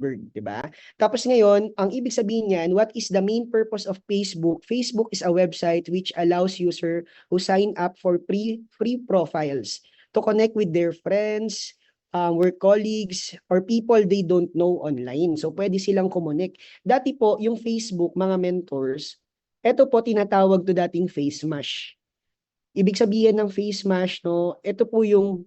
'di ba? Tapos ngayon, ang ibig sabihin niyan, what is the main purpose of Facebook? Facebook is a website which allows user who sign up for free profiles to connect with their friends, work colleagues, or people they don't know online. So, pwede silang kumonek. Dati po, yung Facebook, mga mentors, eto po tinatawag to dating face mash. Ibig sabihin ng face mash, no, ito po yung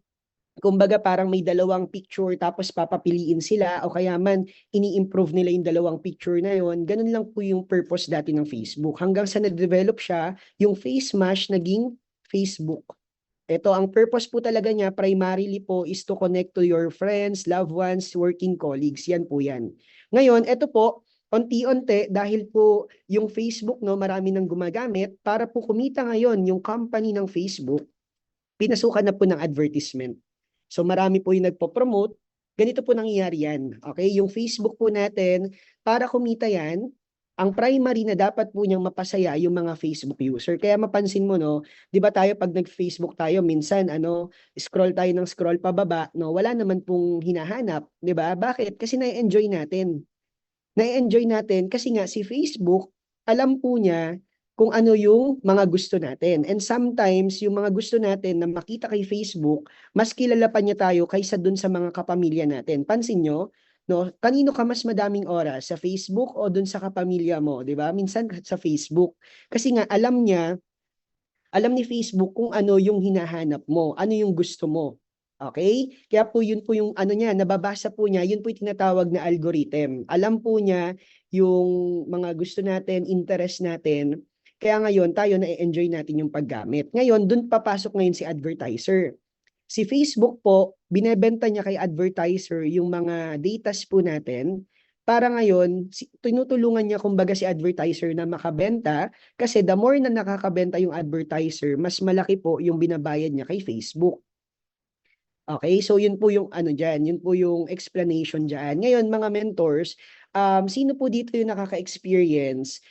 kumbaga parang may dalawang picture tapos papapiliin sila o kaya man ini-improve nila yung dalawang picture na yon. Ganun lang po yung purpose dati ng Facebook. Hanggang sa na-develop siya, yung face mash naging Facebook. Ito, ang purpose po talaga niya primarily po is to connect to your friends, loved ones, working colleagues. Yan po yan. Ngayon, ito po, unti-unti dahil po yung Facebook, no, marami nang gumagamit, para po kumita ngayon yung company ng Facebook, pinasukan na po ng advertisement. So marami po yung nagpo-promote. Ganito po nangyayari yan. Okay? Yung Facebook po natin, para kumita yan, ang primary na dapat po niyang mapasaya yung mga Facebook user. Kaya mapansin mo, no, 'di ba tayo pag nag-Facebook tayo, minsan scroll tayo ng scroll pababa, no, wala naman pong hinahanap, 'di ba? Bakit? Kasi na-enjoy natin. Na-enjoy natin kasi nga si Facebook, alam po niya kung ano yung mga gusto natin. And sometimes, yung mga gusto natin na makita kay Facebook, mas kilala pa niya tayo kaysa dun sa mga kapamilya natin. Pansin nyo, no? Kanino ka mas madaming oras? Sa Facebook o dun sa kapamilya mo, di ba? Minsan sa Facebook. Kasi nga, alam ni Facebook kung ano yung hinahanap mo, ano yung gusto mo. Okay? Kaya po yun po yung ano niya, nababasa po niya, yun po yung tinatawag na algorithm. Alam po niya yung mga gusto natin, interest natin. Kaya ngayon, tayo na-enjoy natin yung paggamit. Ngayon, dun papasok ngayon si advertiser. Si Facebook po, binebenta niya kay advertiser yung mga datas po natin para ngayon, tinutulungan niya kumbaga si advertiser na makabenta kasi the more na nakakabenta yung advertiser, mas malaki po yung binabayad niya kay Facebook. Okay, so yun po yung ano dyan, yun po yung explanation dyan. Ngayon, mga mentors, sino po dito yung nakaka-experience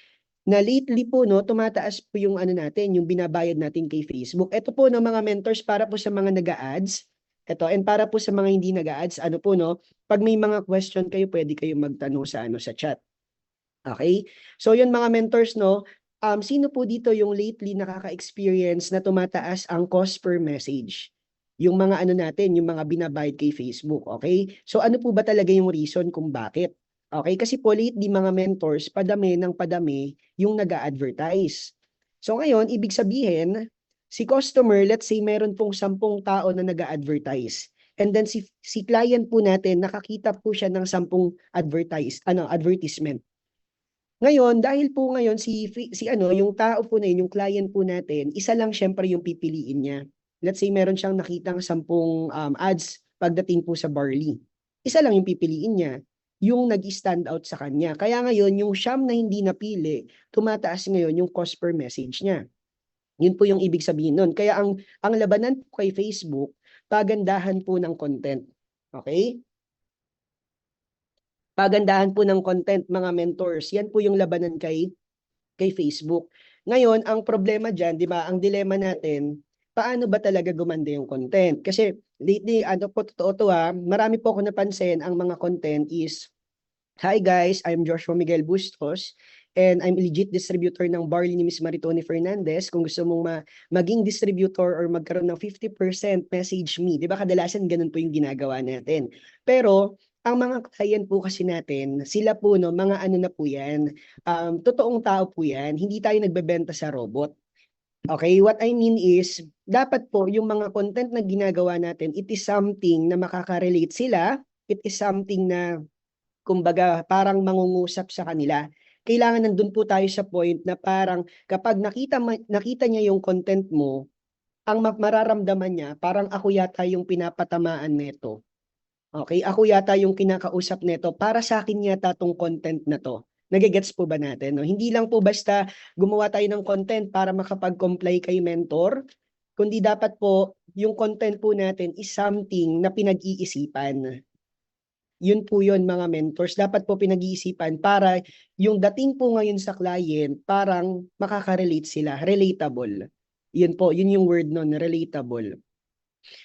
na lately po, no, tumataas po yung ano natin, yung binabayad natin kay Facebook. Ito po, no, mga mentors, para po sa mga nag-a-ads, ito, and para po sa mga hindi nag-a-ads, ano po, no, pag may mga question kayo, pwede kayo magtanong sa, sa chat. Okay? So yun mga mentors, no, sino po dito yung lately nakaka-experience na tumataas ang cost per message? Yung mga ano natin, yung mga binabayad kay Facebook, okay? So ano po ba talaga yung reason kung bakit? Okay, kasi po lately mga mentors, padami ng padami yung nag-a-advertise. So ngayon, ibig sabihin, si customer, let's say meron pong 10 tao na nag-a-advertise. And then si client po natin, nakakita po siya ng 10 advertisement. Ngayon, dahil po ngayon yung tao po na yun, yung client po natin, isa lang siyempre yung pipiliin niya. Let's say meron siyang nakitang 10 ads pagdating po sa barley. Isa lang yung pipiliin niya, yung nag-stand out sa kanya. Kaya ngayon, yung siyam na hindi napili, tumataas ngayon yung cost per message niya. Yun po yung ibig sabihin nun. Kaya ang labanan po kay Facebook, pagandahan po ng content. Okay? Pagandahan po ng content, mga mentors. Yan po yung labanan kay Facebook. Ngayon, ang problema diyan, 'di ba, ang dilema natin, paano ba talaga gumanda yung content? Kasi lately, ano po, totoo to marami po ako napansin ang mga content is, "Hi guys, I'm Joshua Miguel Bustos and I'm legit distributor ng barley ni Miss Maritone Fernandez. Kung gusto mong maging distributor or magkaroon ng 50% message me." 'Di ba kadalasan ganun po yung ginagawa natin. Pero ang mga client po kasi natin, sila po, no, mga ano na po yan, totoong tao po yan, hindi tayo nagbebenta sa robot. Okay, what I mean is, dapat po yung mga content na ginagawa natin, it is something na makaka-relate sila, it is something na kumbaga parang mangungusap sa kanila. Kailangan nandun po tayo sa point na parang kapag nakita niya yung content mo, ang mararamdaman niya, parang ako yata yung pinapatamaan nito. Okay, ako yata yung kinakausap nito, para sa akin yata tong content na 'to. Nagegets po ba natin, 'no? Hindi lang po basta gumawa tayo ng content para makapag-comply kay mentor, kundi dapat po yung content po natin is something na pinag-iisipan. Yun po yun, mga mentors. Dapat po pinag-iisipan para yung dating po ngayon sa client, parang makaka-relate sila, relatable. Yun po, yun yung word nun, relatable.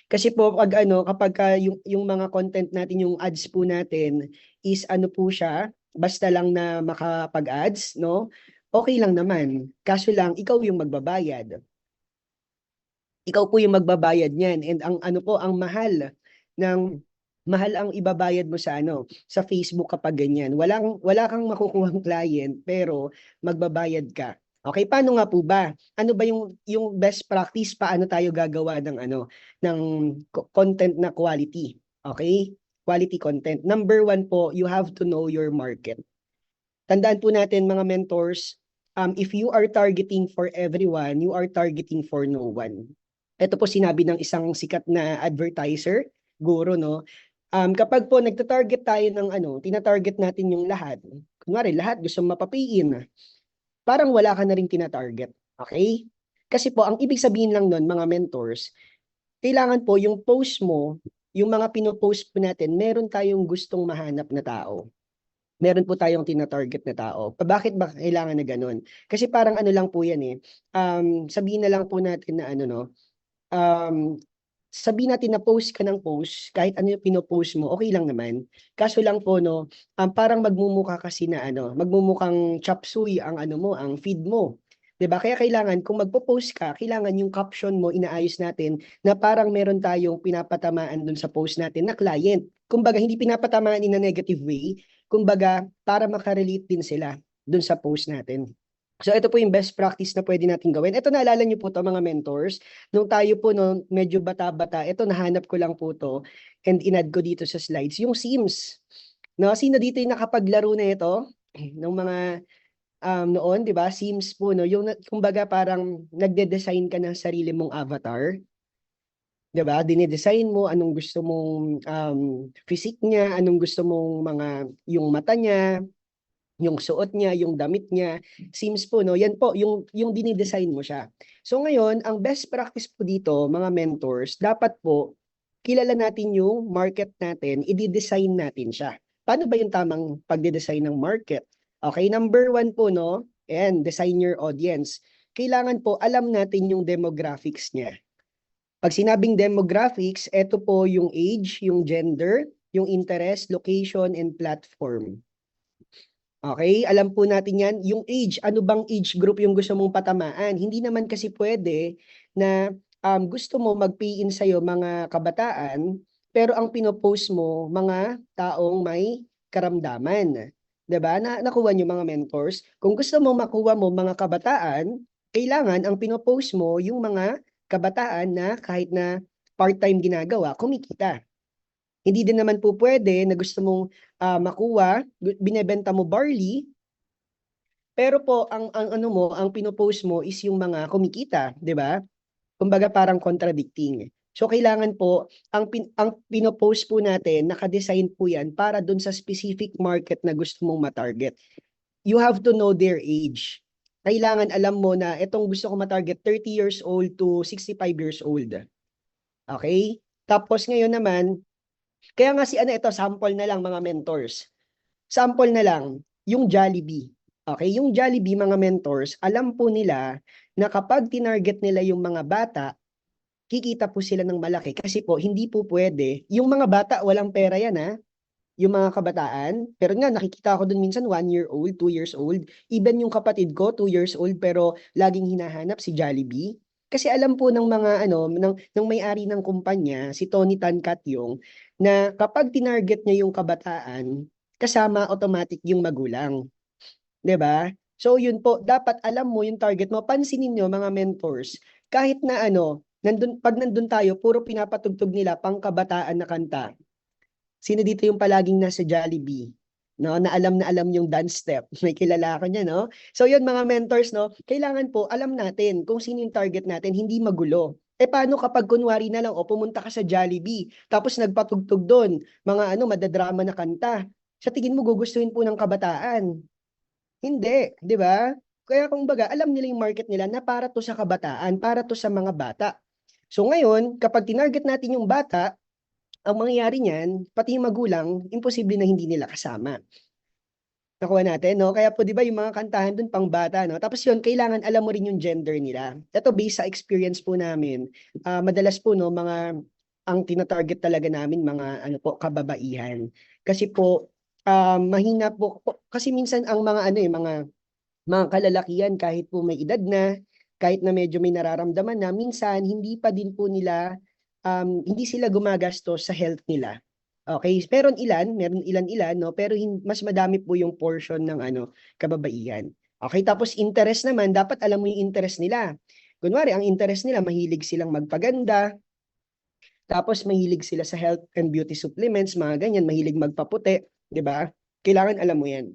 Kasi po kapag yung mga content natin, yung ads po natin is ano po siya, basta lang na makapag-ads, no? Okay lang naman. Kaso lang, ikaw yung magbabayad. Ikaw po yung magbabayad niyan. And ang ano po, ang mahal ang ibabayad mo sa ano, sa Facebook kapag ganyan. Wala kang makukuhang client pero magbabayad ka. Okay, paano nga po ba? Ano ba yung best practice paano tayo gagawa ng ano ng content na quality? Okay? Quality content. Number one po, you have to know your market. Tandaan po natin mga mentors, if you are targeting for everyone, you are targeting for no one. Ito po sinabi ng isang sikat na advertiser, guro, no? Kapag po nagta-target tayo ng ano, tina-target natin yung lahat. Kunwari, lahat gusto mapapiin. Parang wala ka na ring tina-target. Okay? Kasi po, ang ibig sabihin lang nun, mga mentors, kailangan po yung post mo, yung mga pinopost po natin, meron tayong gustong mahanap na tao. Meron po tayong tina-target na tao. Bakit ba kailangan na ganun? Kasi parang ano lang po yan eh. Sabihin na lang po natin na ano no, um, sabihin natin na post ka ng post, kahit ano yung pinopost mo, okay lang naman. Kaso lang po no, parang magmumukha kasi na ano, magmumukhang chop suey ang ano mo, ang feed mo. 'Di ba? Kaya kailangan kung magpo-post ka, kailangan yung caption mo inaayos natin na parang meron tayong pinapatamaan dun sa post natin na client. Kumbaga hindi pinapatamaan in a negative way, kumbaga para makarelate din sila dun sa post natin. So ito po yung best practice na pwede natin gawin. Ito naalala niyo po to mga mentors. Nung tayo po no, medyo bata-bata, ito nahanap ko lang po to and inad ko dito sa slides. Yung Sims. No, sino dito yung nakapaglaro na ito? Nung mga noon, 'di ba? Sims po no, yung kumbaga parang nagde-design ka ng sarili mong avatar. 'Di ba? Dinidesign mo anong gusto mong physique niya, anong gusto mong mga yung mata niya, yung suot niya, yung damit niya, Sims po, no? Yan po, yung dinidesign mo siya. So ngayon, ang best practice po dito, mga mentors, dapat po, kilala natin yung market natin, i-design natin siya. Paano ba yung tamang pagde-design ng market? Okay, number one po, no? And design your audience. Kailangan po, alam natin yung demographics niya. Pag sinabing demographics, ito po yung age, yung gender, yung interest, location, and platform. Okay, alam po natin yan. Yung age, ano bang age group yung gusto mong patamaan? Hindi naman kasi pwede na gusto mo mag-pay-in sa'yo mga kabataan, pero ang pinopost mo, mga taong may karamdaman. 'Di ba? Nakuha niyo mga mentors. Kung gusto mo makuha mo mga kabataan, kailangan ang pinopost mo yung mga kabataan na kahit na part-time ginagawa, kumikita. Hindi din naman po pwede na gusto mong makuha, binebenta mo barley, pero po ang ano mo, ang pinopost mo is yung mga kumikita, 'di ba? Kumbaga parang contradicting. So kailangan po ang pinopost po natin, naka-design po 'yan para dun sa specific market na gusto mong ma-target. You have to know their age. Kailangan alam mo na itong gusto ko ma-target 30 years old to 65 years old. Okay? Tapos ngayon naman, kaya nga si ano ito, sample na lang mga mentors. Sample na lang, yung Jollibee. Okay, yung Jollibee mga mentors, alam po nila na kapag tinarget nila yung mga bata, kikita po sila ng malaki kasi po hindi po pwede. Yung mga bata, walang pera yan ha. Yung mga kabataan, pero nga nakikita ko dun minsan 1 year old, 2 years old. Even yung kapatid ko, 2 years old pero laging hinahanap si Jollibee. Kasi alam po ng mga ano, ng may-ari ng kumpanya, si Tony Tan Katyong, na kapag tinarget niya yung kabataan, kasama automatic yung magulang. 'Di ba? So yun po, dapat alam mo yung target mo. Pansinin niyo mga mentors, kahit na ano, pag nandun tayo, puro pinapatugtog nila pangkabataan na kanta. Sino dito yung palaging nasa Jollibee? No, na alam yung dance step. May kilala ako niya, no? So yun mga mentors, no? Kailangan po alam natin kung sino yung target natin, hindi magulo. Eh paano kapag kunwari na lang o pumunta ka sa Jollibee tapos nagpatugtog doon, mga ano madadrama na kanta. Sa tingin mo gugustuhin po ng kabataan? Hindi, 'di ba? Kaya kung baga, alam nila yung market nila na para to sa kabataan, para to sa mga bata. So ngayon, kapag tinarget natin yung bata, ang mangyayari niyan, pati yung magulang, imposible na hindi nila kasama. Nakuha natin, no? Kaya po, di ba, yung mga kantahan dun pang bata, no? Tapos yun, kailangan alam mo rin yung gender nila. Ito, based sa experience po namin, madalas po, no, ang tinatarget talaga namin, mga, ano po, kababaihan. Kasi po, mahina po kasi minsan ang mga ano mga kalalakihan kahit po may edad na, kahit na medyo may nararamdaman na, minsan hindi pa din po nila hindi sila gumagastos sa health nila. Okay, meron ilan-ilan no, pero mas madami po yung portion ng kababaihan. Okay, tapos interest naman, dapat alam mo yung interest nila. Kunwari, ang interest nila mahilig silang magpaganda, tapos mahilig sila sa health and beauty supplements, mga ganyan, mahilig magpaputi, 'di ba? Kailangan alam mo 'yan.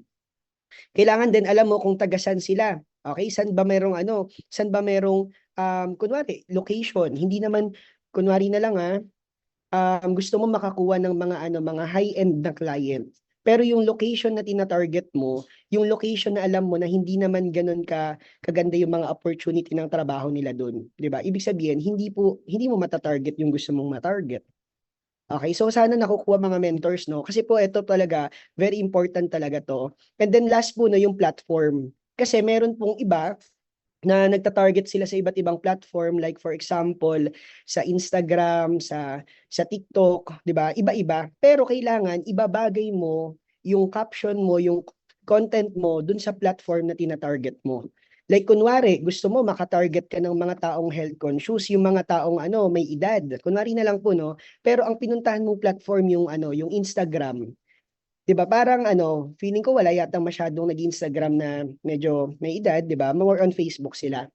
Kailangan din alam mo kung taga saan sila. Okay, saan ba merong kunwari location, hindi naman kunwari na lang gusto mo makakuha ng mga high-end na client. Pero yung location na tina-target mo, yung location na alam mo na hindi naman ganun kaganda yung mga opportunity ng trabaho nila doon, 'di ba? Ibig sabihin, hindi mo mata-target yung gusto mong ma-target. Okay, so sana nakukuha mga mentors, no? Kasi po ito talaga, very important talaga to. And then last po, no, yung platform. Kasi meron pong iba na nagta-target sila sa iba't ibang platform, like for example sa Instagram, sa TikTok, 'di ba? Iba-iba, pero kailangan ibabagay mo yung caption mo, yung content mo dun sa platform na tina-target mo. Like kunwari, gusto mo maka-target ka ng mga taong health conscious, yung mga taong may edad. Kunwari na lang po, no, pero ang pinuntahan mong platform yung Instagram. 'Di ba parang feeling ko wala yata masyadong nag-Instagram na medyo may edad, 'di ba? More on Facebook sila.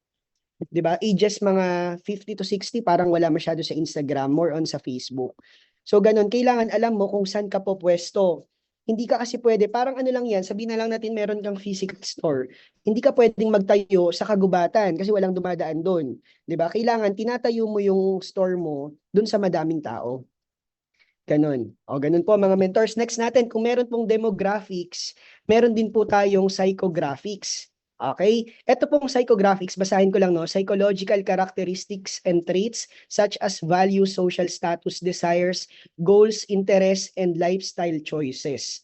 'Di ba? Ages mga 50 to 60 parang wala masyado sa Instagram, more on sa Facebook. So ganun, kailangan alam mo kung saan ka po pwesto. Hindi ka kasi pwede, parang lang yan, sabihin na lang natin meron kang physical store. Hindi ka pwedeng magtayo sa kagubatan kasi walang dumadaan doon. 'Di ba? Kailangan tinatayo mo yung store mo doon sa madaming tao. Ganun. O, ganun po mga mentors. Next natin, kung meron pong demographics, meron din po tayong psychographics. Okay? Ito pong psychographics, basahin ko lang, no? Psychological characteristics and traits such as values, social status, desires, goals, interests, and lifestyle choices.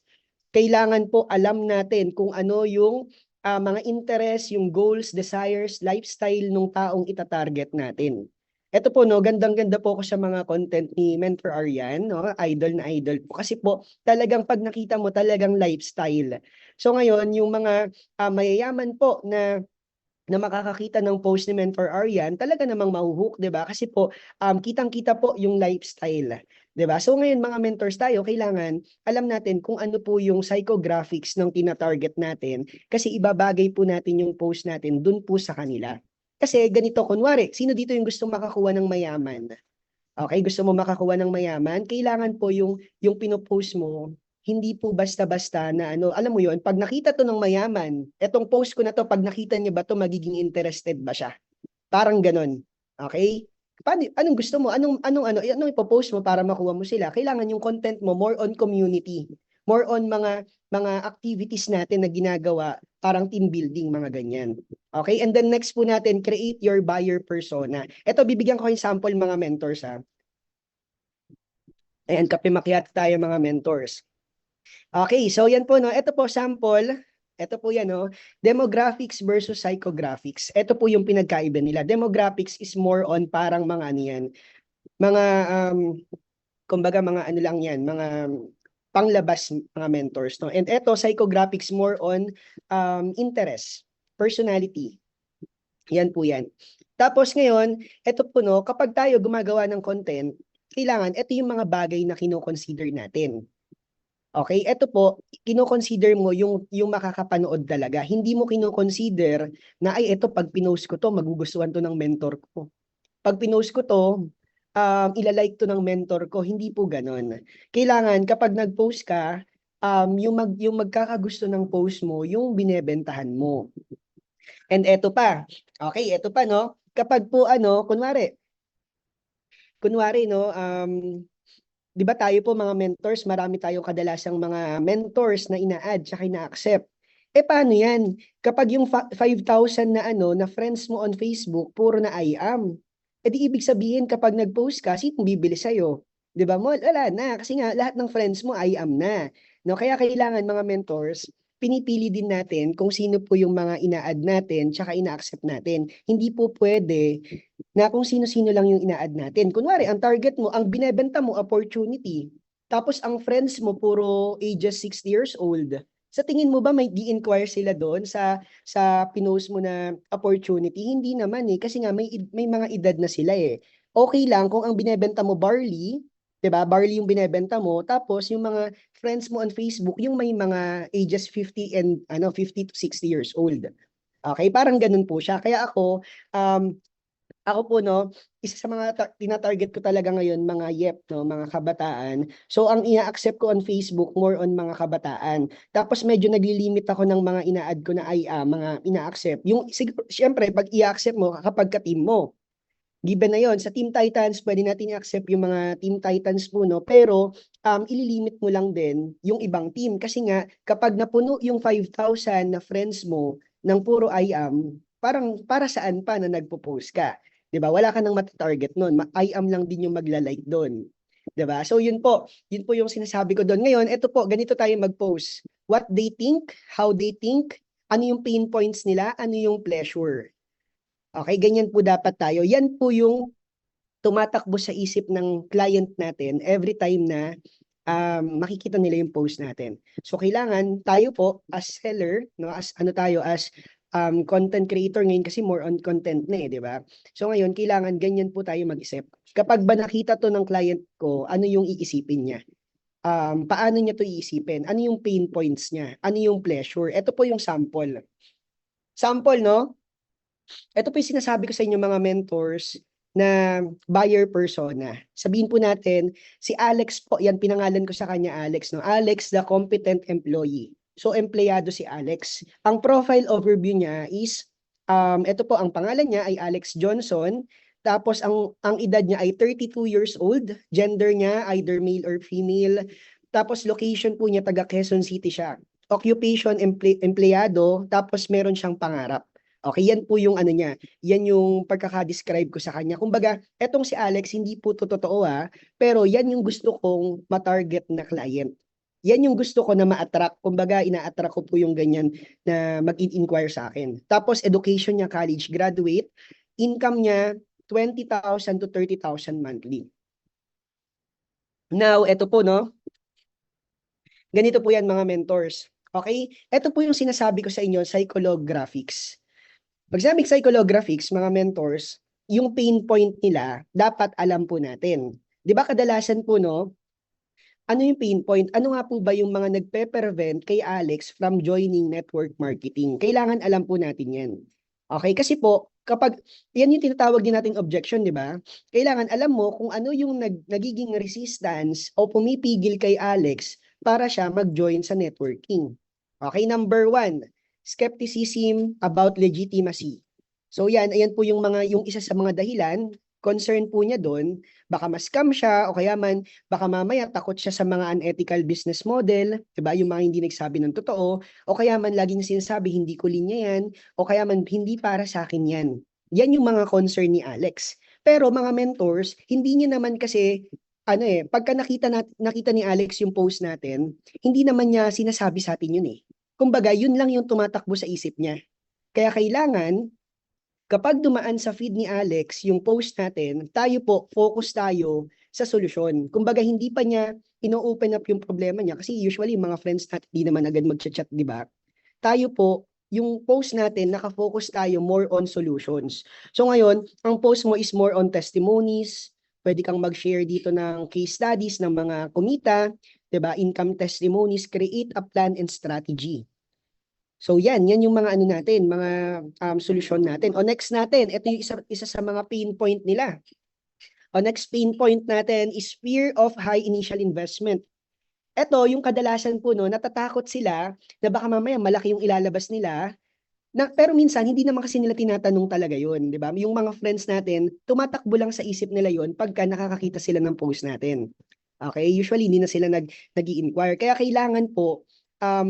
Kailangan po alam natin kung ano yung mga interest, yung goals, desires, lifestyle ng taong itatarget natin. Ito po, no, gandang-ganda po ako sa mga content ni Mentor Arian, no? Idol na idol po. Kasi po, talagang pag nakita mo, talagang lifestyle. So ngayon, yung mga mayayaman po na makakakita ng post ni Mentor Arian, talaga namang mahuhook, 'di ba? Kasi po kitang-kita po yung lifestyle, 'di ba? So ngayon mga mentors tayo, kailangan alam natin kung ano po yung psychographics ng tina-target natin kasi ibabagay po natin yung post natin dun po sa kanila. Kasi ganito, kunwari, sino dito yung gusto makakuha ng mayaman? Okay, gusto mo makakuha ng mayaman, kailangan po yung pinopost mo, hindi po basta-basta na alam mo yon, pag nakita to ng mayaman, etong post ko na to, pag nakita niya ba to, magiging interested ba siya? Parang ganon. Okay? Anong gusto mo? Anong ipopost mo para makuha mo sila? Kailangan yung content mo more on community, more on mga activities natin na ginagawa, parang team building, mga ganyan. Okay? And then next po natin, create your buyer persona. Ito, bibigyan ko yung sample mga mentors ha. Ayan, kape macchiato tayo mga mentors. Okay, so yan po, no. Ito po sample. Ito po yan, no. Demographics versus psychographics. Ito po yung pinagkaiba nila. Demographics is more on parang mga yan. Mga, kumbaga mga lang yan, mga panglabas mga mentors, no. And ito, psychographics more on interest, personality. Yan po yan. Tapos ngayon, ito po, no, kapag tayo gumagawa ng content, kailangan, ito yung mga bagay na kino-consider natin. Okay, ito po, kino-consider mo yung makakapanood talaga. Hindi mo kino-consider na ay ito pag pinost ko to, magugustuhan to ng mentor ko. Pag pinost ko to, ilalike to ng mentor ko. Hindi po ganon. Kailangan kapag nag-post ka, yung magkakagusto ng post mo, yung binebentahan mo. And eto pa. Okay, eto pa, no? Kapag po kunwari, no, 'di ba tayo po mga mentors, marami tayong kadalasang mga mentors na ina-add tsaka ina-accept. Paano 'yan? Kapag yung 5,000 na na friends mo on Facebook, puro na I am. Di ibig sabihin kapag nag-post ka, sinong bibili sa'yo? 'Di ba mo? Wala na kasi nga lahat ng friends mo I am na. No, kaya kailangan mga mentors, pinipili din natin kung sino po yung mga ina-add natin tsaka ina-accept natin. Hindi po pwede na kung sino-sino lang yung ina-add natin. Kunwari, ang target mo, ang binebenta mo, opportunity. tapos ang friends mo puro ages 60 years old, sa tingin mo ba may di-inquire sila doon sa pinost mo na opportunity? Hindi naman eh, kasi nga may mga edad na sila eh. Okay lang kung ang binebenta mo barley, 'di ba? Barley yung binebenta mo, tapos yung mga friends mo on Facebook, yung may mga ages 50 and 50 to 60 years old. Okay, parang ganun po siya. Kaya um, ako po no, isa sa mga tina-target ko talaga ngayon mga YEP no, mga kabataan. So ang ina-accept ko on Facebook more on mga kabataan. Tapos medyo naglilimit ako ng mga ina-add ko na mga ina-accept. Yung siyempre pag i-accept mo kapag ka-team mo. Given na yon sa Team Titans, pwede natin i-accept yung mga Team Titans po no, pero ililimit mo lang din yung ibang team kasi nga kapag napuno yung 5,000 na friends mo ng puro IAM, parang para saan pa na nagpo-post ka? 'Di ba? Wala ka nang mata-target noon. IAM lang din yung magla-like doon. 'Di ba? So yun po yung sinasabi ko doon. Ngayon, ito po, ganito tayo mag-post. What they think, how they think, ano yung pain points nila, ano yung pleasure. Okay, ganyan po dapat tayo. Yan po yung tumatakbo sa isip ng client natin every time na makikita nila yung post natin. So kailangan tayo po as seller, no, as ano tayo as content creator ngayon kasi more on content na eh, di ba? So ngayon kailangan ganyan po tayo mag-isip. Kapag ba nakita to ng client ko, ano yung iisipin niya? Paano niya to iisipin? Ano yung pain points niya? Ano yung pleasure? Ito po yung sample. Sample, no? Ito po yung sinasabi ko sa inyo mga mentors na buyer persona. Sabihin po natin, si Alex po, yan pinangalan ko sa kanya Alex, no? Alex, the competent employee. So, empleyado si Alex. Ang profile overview niya is, ito po, ang pangalan niya ay Alex Johnson. Tapos, ang edad niya ay 32 years old. Gender niya, either male or female. Tapos, location po niya, taga Quezon City siya. Occupation, empleyado. Tapos, meron siyang pangarap. Okay, yan po yung ano niya. Yan yung pagkaka-describe ko sa kanya. Kumbaga, etong si Alex, hindi po to totoo pero yan yung gusto kong ma-target na client. Yan yung gusto ko na ma-attract. Kumbaga, ina-attract ko po yung ganyan na mag-inquire sa akin. Tapos, education niya, college graduate. Income niya, 20,000 to 30,000 monthly. Now, eto po, no? Ganito po yan, mga mentors. Okay? Ito po yung sinasabi ko sa inyo, psychographics. Pag sinabing psychographics, mga mentors, yung pain point nila, dapat alam po natin. Di ba kadalasan po, no? Ano yung pain point? Ano nga po ba yung mga nagpe-prevent kay Alex from joining network marketing? Kailangan alam po natin yan. Okay? Kasi po, kapag, yan yung tinatawag din nating objection, di ba? Kailangan alam mo kung ano yung nagiging resistance o pumipigil kay Alex para siya mag-join sa networking. Okay, number 1, skepticism about legitimacy. So yan, ayan po yung isa sa mga dahilan, concern po niya doon, baka ma-scam siya o kaya man baka mamaya takot siya sa mga unethical business model, 'di ba? Yung mga hindi nagsabi ng totoo o kaya man laging sinasabi hindi ko linya yan o kaya man hindi para sa akin yan. Yan yung mga concern ni Alex. Pero mga mentors, hindi niya naman kasi pagka nakita ni Alex yung post natin, hindi naman niya sinasabi sa atin yun eh. Kumbaga, yun lang yung tumatakbo sa isip niya. Kaya kailangan, kapag dumaan sa feed ni Alex, yung post natin, tayo po, focus tayo sa solusyon. Kumbaga, hindi pa niya ino-open up yung problema niya kasi usually mga friends natin hindi naman agad mag-chat, di ba? Tayo po, yung post natin, nakafocus tayo more on solutions. So ngayon, ang post mo is more on testimonies, pwede kang mag-share dito ng case studies ng mga kumita, 'di ba? Income testimonies, create a plan and strategy. So yan yung mga ano natin, mga solusyon natin. O next natin, ito yung isa sa mga pain point nila. O next pain point natin is fear of high initial investment. Ito, yung kadalasan po, no, natatakot sila na baka mamaya malaki yung ilalabas nila. Pero minsan, hindi naman kasi nila tinatanong talaga yun, di ba? Yung mga friends natin, tumatakbo lang sa isip nila yun pagka nakakakita sila ng post natin. Okay? Usually, hindi na sila nag-i-inquire. Kaya kailangan po,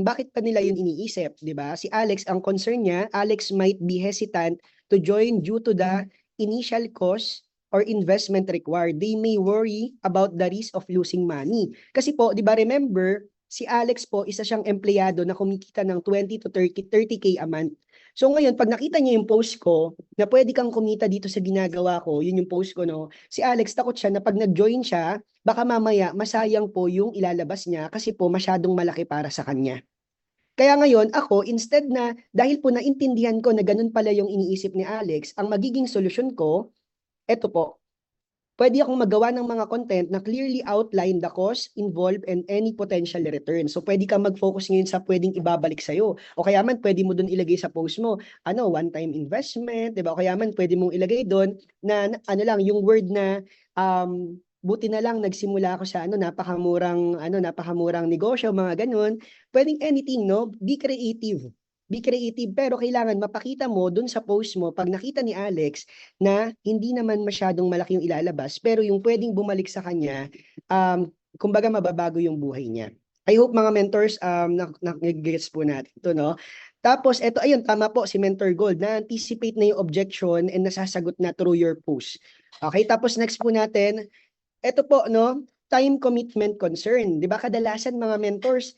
bakit pa nila yun iniisip, di ba? Si Alex, ang concern niya, Alex might be hesitant to join due to the initial cost or investment required. They may worry about the risk of losing money. Kasi po, di ba, remember, si Alex po, isa siyang empleyado na kumikita ng 20 to 30K a month. So ngayon, pag nakita niya yung post ko, na pwede kang kumita dito sa ginagawa ko, yun yung post ko, no? Si Alex, takot siya na pag nag-join siya, baka mamaya masayang po yung ilalabas niya kasi po masyadong malaki para sa kanya. Kaya ngayon, ako, instead na, dahil po naintindihan ko na ganun pala yung iniisip ni Alex, ang magiging solusyon ko, eto po, pwede akong magawa ng mga content na clearly outline the cost involved and any potential return. So pwede kang mag-focus ngayon sa pwedeng ibabalik sa'yo. O kaya man pwede mo doon ilagay sa post mo, one-time investment, 'di ba? O kaya man pwede mong ilagay doon na ano lang, yung word na buti na lang nagsimula ako sa napakamurang negosyo, mga ganun. Pwedeng anything, no? Be creative. Be creative, pero kailangan mapakita mo dun sa post mo, pag nakita ni Alex na hindi naman masyadong malaki yung ilalabas, pero yung pwedeng bumalik sa kanya, kumbaga mababago yung buhay niya. I hope mga mentors, nakigets po natin ito, no? Tapos, eto, ayun, tama po si Mentor Gold, na-anticipate na yung objection and nasasagot na through your post. Okay, tapos next po natin, eto po, no? Time commitment concern. Di ba kadalasan mga mentors,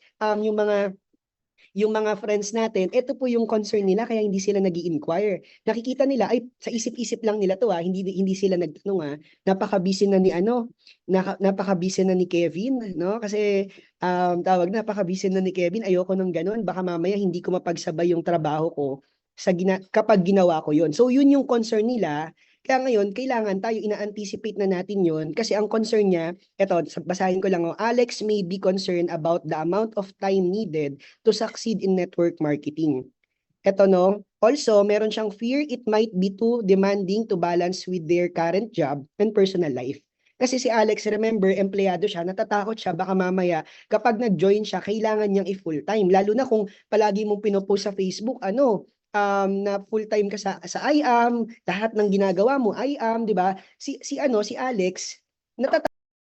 yung mga friends natin, ito po yung concern nila kaya hindi sila nag-i-inquire. Nakikita nila ay sa isip-isip lang nila to hindi sila nagtanong napaka-busy na ni napaka-busy na ni Kevin, no? Kasi napaka-busy na ni Kevin, ayoko nang ganun, baka mamaya hindi ko mapagsabay yung trabaho ko kapag ginawa ko yon. So yun yung concern nila. Kaya ngayon, kailangan tayo ina-anticipate na natin yon kasi ang concern niya, eto, basahin ko lang, Alex may be concerned about the amount of time needed to succeed in network marketing. Ito, no? Also, meron siyang fear it might be too demanding to balance with their current job and personal life. Kasi si Alex, remember, empleyado siya, natatakot siya, baka mamaya, kapag nag-join siya, kailangan niyang i-full time. Lalo na kung palagi mong pinopost sa Facebook, na full time ka sa IAM, lahat ng ginagawa mo, IAM, di ba? Si Alex, natatakot